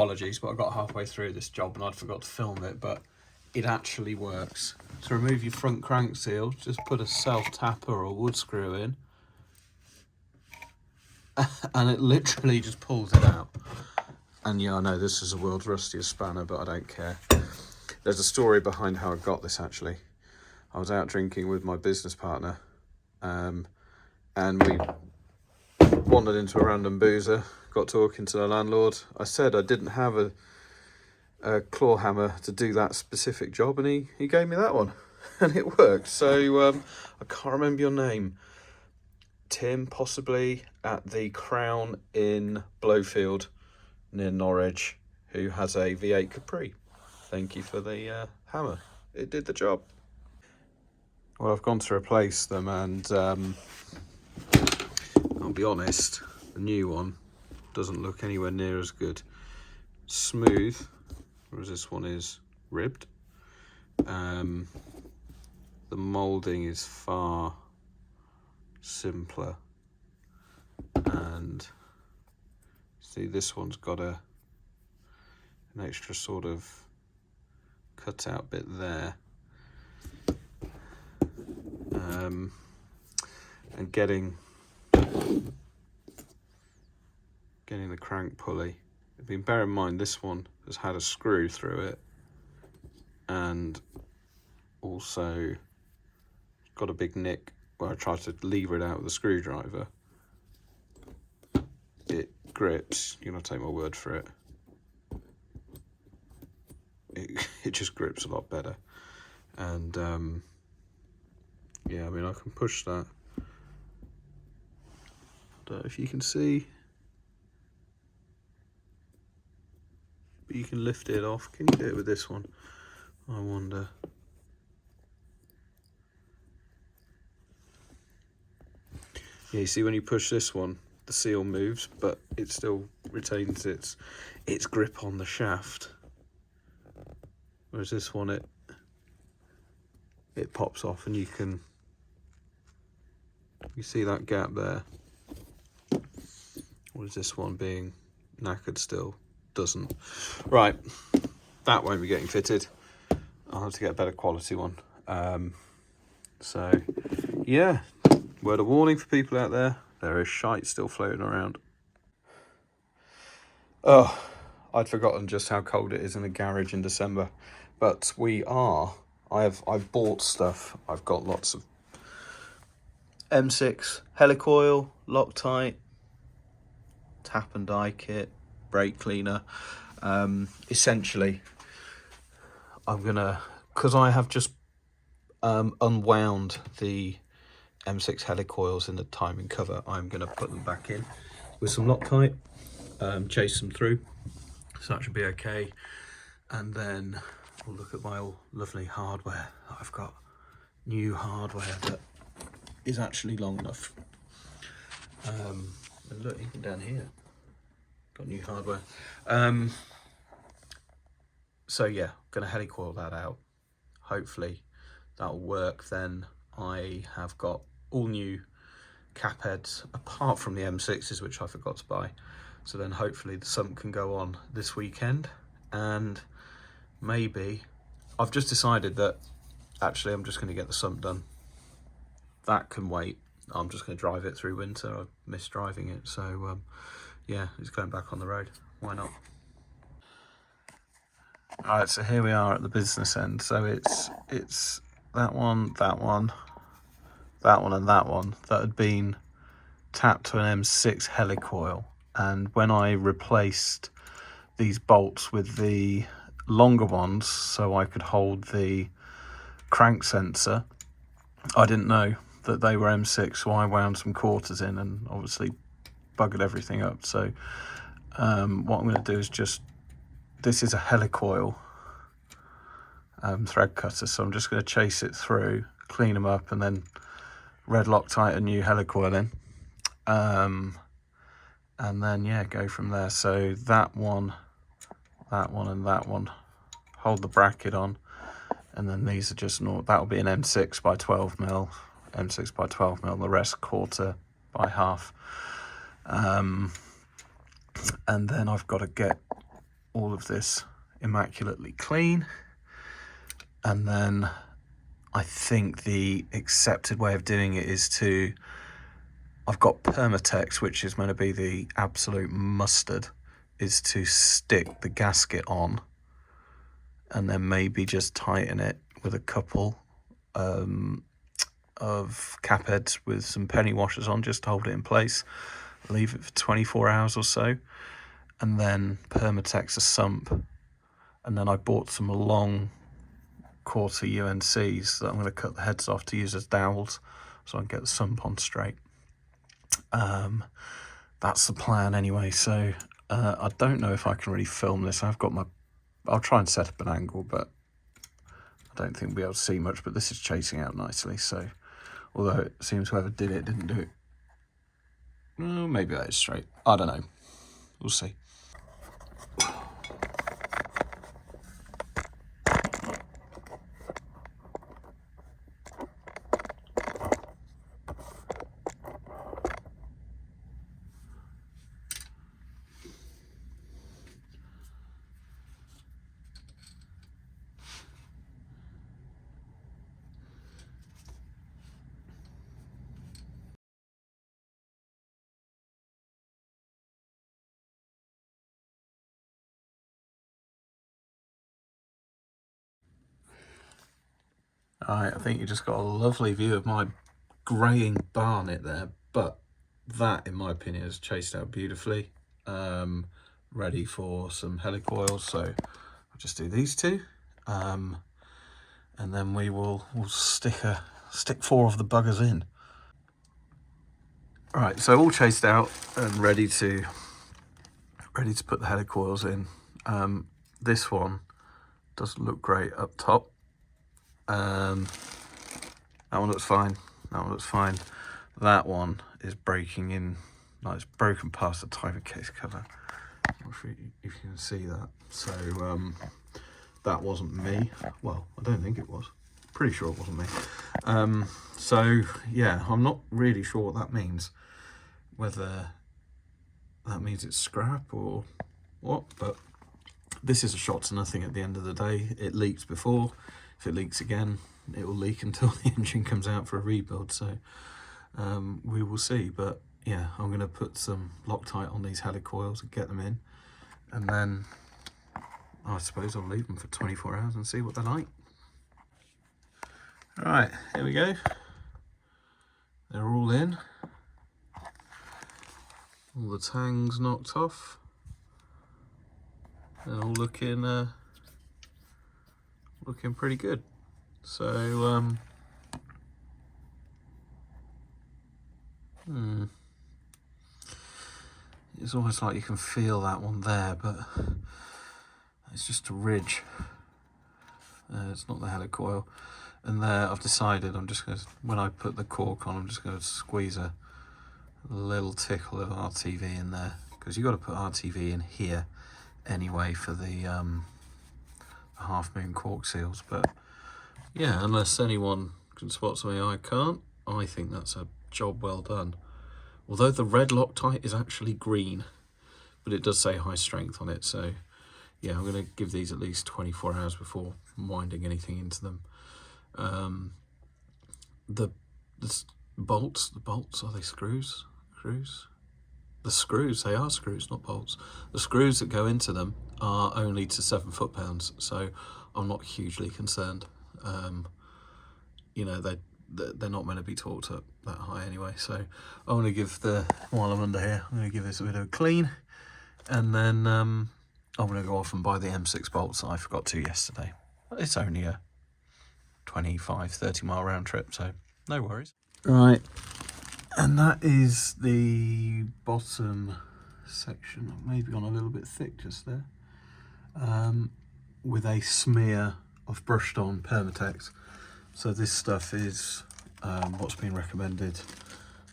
apologies, but I got halfway through this job and I'd forgot to film it, but it actually works. To remove your front crank seal, just put a self-tapper or wood screw in, and it literally just pulls it out. And yeah, I know this is the world's rustiest spanner, but I don't care. There's a story behind how I got this, actually. I was out drinking with my business partner, and we wandered into a random boozer, got talking to the landlord. I said I didn't have a claw hammer to do that specific job, and he gave me that one, and it worked. So I can't remember your name. Tim, possibly, at the Crown in Blowfield near Norwich, who has a V8 Capri. Thank you for the hammer. It did the job. Well, I've gone to replace them, and I'll be honest, the new one doesn't look anywhere near as good. Smooth, whereas this one is ribbed. The moulding is far simpler, and see, this one's got an extra sort of cutout bit there, and getting the crank pulley. I mean, bear in mind this one has had a screw through it, and also got a big nick where I tried to lever it out with a screwdriver. It grips, you're gonna take my word for it. It just grips a lot better. And yeah, I mean, I can push that. Don't know if you can see, but you can lift it off. Can you do it with this one? I wonder. Yeah, you see, when you push this one, the seal moves, but it still retains its grip on the shaft. Whereas this one, it pops off, and you see that gap there. Whereas this one, being knackered still, doesn't. Right, that won't be getting fitted. I'll have to get a better quality one. So yeah, word of warning for people out there, there is shite still floating around. Oh, I'd forgotten just how cold it is in the garage in December, but I've bought stuff. I've got lots of M6 helicoil, Loctite, tap and die kit, brake cleaner. Essentially, I'm gonna, because I have just unwound the M6 helicoils in the timing cover, I'm gonna put them back in with some Loctite, chase them through, so that should be okay. And then we'll look at my all lovely hardware. I've got new hardware that is actually long enough. And look, even down here, got new hardware. So yeah, gonna helicoil that out. Hopefully that'll work. Then I have got all new cap heads, apart from the M6s, which I forgot to buy. So then hopefully the sump can go on this weekend, and maybe, I've just decided that actually I'm just going to get the sump done. That can wait. I'm just going to drive it through winter. I've missed driving it, so yeah, it's going back on the road. Why not? All right, so here we are at the business end. So it's that one, that one, that one, and that one that had been tapped to an M6 helicoil. And when I replaced these bolts with the longer ones so I could hold the crank sensor, I didn't know that they were M6, so I wound some quarters in and obviously buggered everything up. So what I'm going to do is just, this is a helicoil thread cutter, so I'm just going to chase it through, clean them up, and then red Loctite a new helicoil in, and then yeah, go from there. So that one, and that one hold the bracket on, and then these are just not, that'll be an M6 by 12 mil, M6 by 12 mil, the rest quarter by half. And then I've got to get all of this immaculately clean. And then I think the accepted way of doing it is to, I've got Permatex, which is going to be the absolute mustard, is to stick the gasket on and then maybe just tighten it with a couple of cap heads with some penny washers on, just to hold it in place, leave it for 24 hours or so, and then Permatex a sump. And then I bought some long quarter UNCs that I'm going to cut the heads off to use as dowels so I can get the sump on straight. That's the plan anyway. So I don't know if I can really film this. I'll try and set up an angle, but I don't think we'll be able to see much. But this is chasing out nicely, so although it seems whoever did it didn't do it, well, maybe that is straight, I don't know, we'll see. Alright, I think you just got a lovely view of my greying barnet there, but that, in my opinion, is chased out beautifully. Ready for some helicoils, so I'll just do these two, and then we'll stick 4 of the buggers in. Right, so all chased out and ready to put the helicoils in. This one doesn't look great up top. That one looks fine. That one looks fine. That one is breaking in. No, it's broken past the timing case cover. I'm not sure if you can see that. So that wasn't me. Well, I don't think it was. Pretty sure it wasn't me. So yeah, I'm not really sure what that means. Whether that means it's scrap or what, but this is a shot to nothing at the end of the day. It leaked before. If it leaks again, it will leak until the engine comes out for a rebuild. So we will see. But yeah, I'm going to put some Loctite on these helicoils and get them in. And then I suppose I'll leave them for 24 hours and see what they're like. All right, here we go. They're all in. All the tangs knocked off. They're all looking pretty good. So it's almost like you can feel that one there, but it's just a ridge. It's not the helicoil. And there, I've decided I'm just going to, when I put the cork on, I'm just going to squeeze a little tickle of RTV in there, because you've got to put RTV in here anyway for the half moon cork seals. But yeah, unless anyone can spot something I can't, I think that's a job well done. Although the red Loctite is actually green, but it does say high strength on it. So yeah, I'm going to give these at least 24 hours before winding anything into them. The bolts, are they screws? The screws, they are screws, not bolts. The screws that go into them are only to 7 foot-pounds, so I'm not hugely concerned. You know, they're not meant to be torqued up that high anyway. So I'm going to give while I'm under here, I'm going to give this a bit of a clean, and then I'm going to go off and buy the M6 bolts that I forgot to yesterday. It's only a 25-30 mile round trip, so no worries. Right, and that is the bottom section, maybe on a little bit thick just there, with a smear of brushed on Permatex. So this stuff is what's been recommended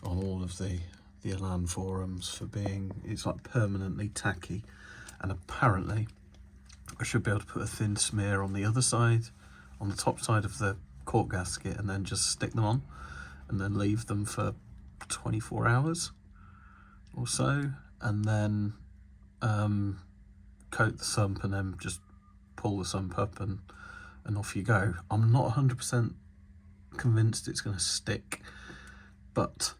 on all of the Elan forums for being, it's like permanently tacky, and apparently I should be able to put a thin smear on the other side, on the top side of the cork gasket, and then just stick them on and then leave them for 24 hours or so, and then coat the sump and then just pull the sump up and off you go. I'm not 100% convinced it's going to stick, but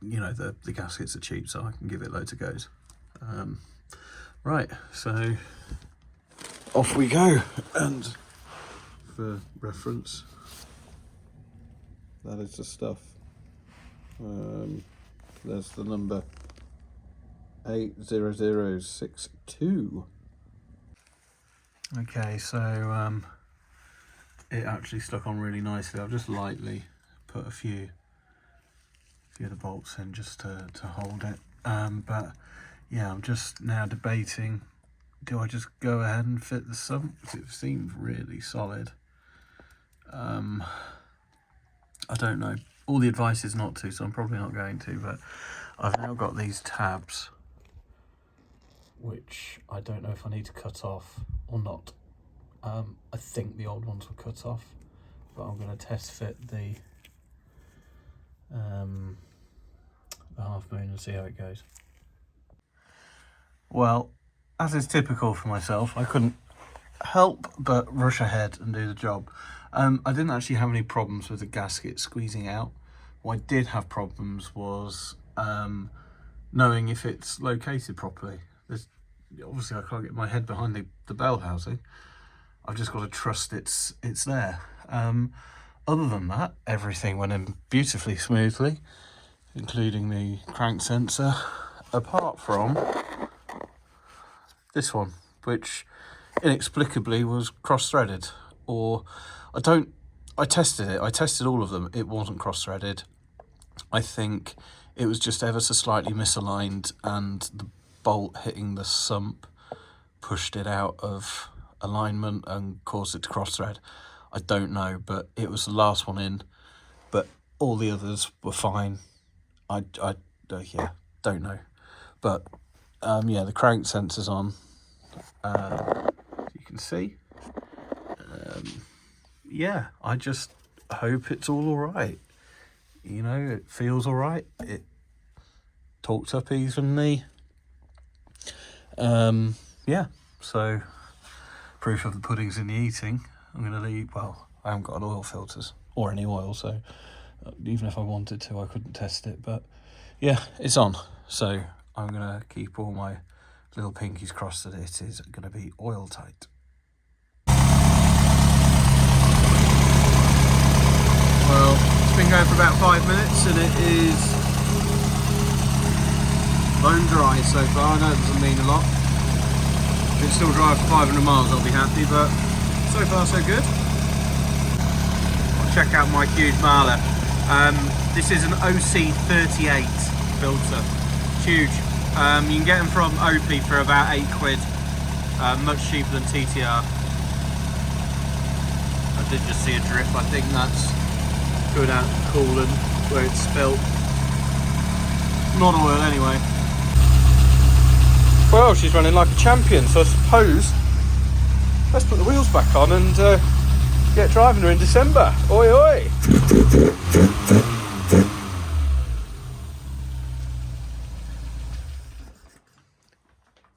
you know, the gaskets are cheap, so I can give it loads of goes. Right, so off we go. And for reference, that is the stuff. There's the number 80062. Okay, so it actually stuck on really nicely. I've just lightly put a few of the bolts in just to hold it. But yeah, I'm just now debating, do I just go ahead and fit the sump? It seems really solid. I don't know. All the advice is not to, so I'm probably not going to, but I've now got these tabs, which I don't know if I need to cut off or not. I think the old ones were cut off, but I'm going to test fit the half moon and see how it goes. Well, as is typical for myself, I couldn't help but rush ahead and do the job. I didn't actually have any problems with the gasket squeezing out. What I did have problems was knowing if it's located properly. Obviously I can't get my head behind the bell housing. I've just got to trust it's there. Other than that, everything went in beautifully smoothly, including the crank sensor, apart from this one, which inexplicably was cross-threaded. Or I tested it. I tested all of them. It wasn't cross-threaded. I think it was just ever so slightly misaligned, and the bolt hitting the sump pushed it out of alignment and caused it to cross-thread. I don't know, but it was the last one in. But all the others were fine. Yeah, don't know. But yeah, the crank sensor's on. You can see. Yeah, I just hope it's all right. You know, it feels all right. It talks up evenly. Yeah, so proof of the pudding's in the eating. I'm going to leave. Well, I haven't got oil filters or any oil, so even if I wanted to, I couldn't test it. But yeah, it's on. So I'm going to keep all my little pinkies crossed that it is going to be oil tight. Well, it's been going for about 5 minutes and it is bone dry so far. I know it doesn't mean a lot. If it's still dry for 500 miles, I'll be happy, but so far so good. I'll check out my huge marler. This is an OC38 filter. It's huge. You can get them from OP for about £8, much cheaper than TTR. I did just see a drip. I think that's good out coolant where it's spilt. Not oil anyway. Well, she's running like a champion, so I suppose let's put the wheels back on and get driving her in December. Oi oi!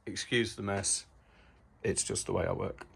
Excuse the mess. It's just the way I work.